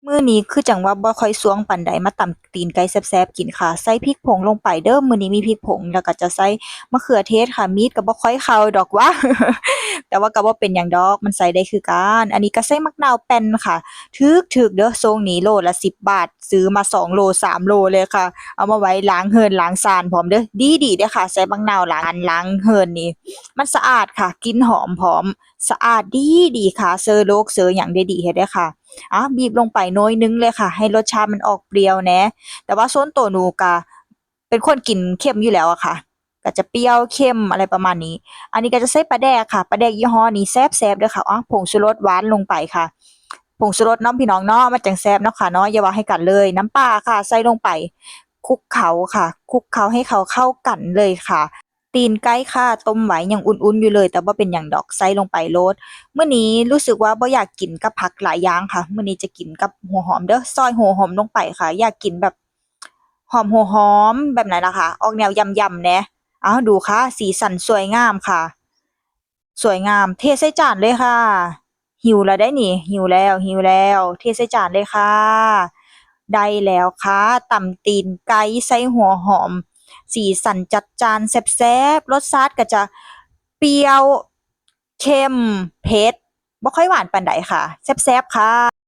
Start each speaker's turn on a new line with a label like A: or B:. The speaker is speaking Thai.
A: มื้อนี้คือจังว่าบ่ค่อยสวงปานใดมาตำตีนไก่แซ่บๆกินค่ะใส่พริกผงลงไปเด้อมื้อนี้มีพริกผงแล้วก็จะใส่มะเขือเทศค่ะมีดก็บ่ค่อยเข้าดอกว่าแต่ว่าก็บ่เป็นหยังดอกมันใส่ได้คือกันอันนี้ก็ใส่มักนาวแป้นค่ะถูกๆเด้อทรงนี้โลละ10 บาทซื้อมา2โล3โลเลยค่ะเอามาไว้ล้างเรือนล้างศาลพร้อมเด้อดีๆเด้อค่ะใส่บักนาวล้างเรือนนี่มันสะอาดค่ะกลิ่นหอมพร้อมสะอาดดีๆค่ะเซอโรคเซอหยังได้ดีเฮ็ดเด้อค่ะ บีบลงไปน้อยหนึ่งเลยค่ะให้รสชาติมันออกเปรี้ยวแหน่แต่ว่าส่วนตัวหนูก็เป็นคนกินเค็มอยู่แล้วอะค่ะก็จะเปรี้ยวเค็มอะไรประมาณนี้อันนี้ก็จะใส่ปลาแดกค่ะปลาแดกยี่ห้อนี้แซ่บๆเด้อค่ะผงชูรสหวานลงไปค่ะผงชูรสเนาะพี่น้องเนาะมันจั่งแซ่บเนาะค่ะเนาะอย่าว่าให้กันเลยน้ำปลาค่ะใส่ลงไปคลุกเคล้าค่ะคลุกเคล้าให้เขาเข้ากันเลยค่ะตีนไก่ค่ะต้มไว้ยังอุ่นๆอยู่เลยแต่บ่เป็นหยังดอกใส่ลงไปโลด มื้อนี้รู้สึกว่าบ่อยากกินกับผักหลายอย่างค่ะมื้อนี้จะกินกับหัวหอมเด้อซอยหัวหอมลงไปค่ะอยากกินแบบหอมหัวหอมแบบไหนล่ะค่ะออกแนวยำๆแหน่อ้าวดูค่ะสีสันสวยงามค่ะสวยงามเทใส่จานเลยค่ะหิวแล้วได้นี่หิวแล้วเทใส่จานเลยค่ะได้แล้วค่ะตำตีนไก่ใส่หัวหอมสีสันจัดจ้านแซ่บๆรสชาติก็จะเปรี้ยวเค็มเผ็ดบ่ค่อยหวานปานใดค่ะแซ่บๆค่ะ